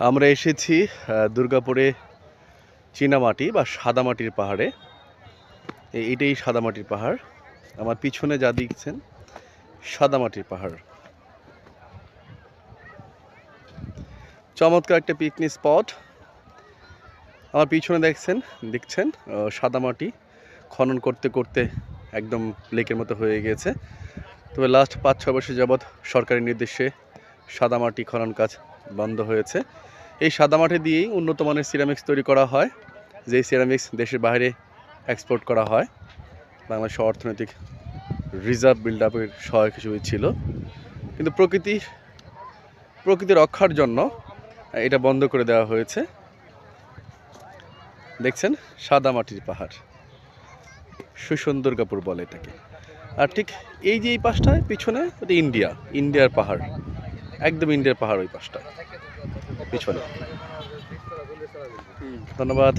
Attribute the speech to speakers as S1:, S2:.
S1: আমরা এসেছি দুর্গাপুরে চীনামাটি বা সাদামাটির পাহাড়ে। এইটাই সাদামাটির পাহাড়। আমার পিছনে যা দেখছেন সাদামাটির পাহাড়। চমৎকার একটা পিকনিক স্পট। আমার পিছনে দেখছেন সাদামাটি খনন করতে করতে একদম লেকের মতো হয়ে গিয়েছে। তবে লাস্ট 5-6 বছর যাবৎ সরকারি নির্দেশে সাদামাটি খনন কাজ বন্ধ হয়েছে। এই সাদামাটি দিয়েই উন্নত মানের সিরামিক্স তৈরি করা হয়, যেই সিরামিক্স দেশের বাইরে এক্সপোর্ট করা হয়। বাংলাদেশের অর্থনৈতিক রিজার্ভ বিল্ড আপের সহায়ক হিসেবে ছিল, কিন্তু প্রকৃতি রক্ষার জন্য এটা বন্ধ করে দেওয়া হয়েছে। দেখছেন সাদামাটির পাহাড়, সুন্দরগাপুর বলে এটাকে। আর ঠিক এই যে এই পাশটায় পিছনে ওটা ইন্ডিয়ার পাহাড়, একদম ইন্ডিয়ার পাহাড় ওই পাশটা পিছনে। ধন্যবাদ।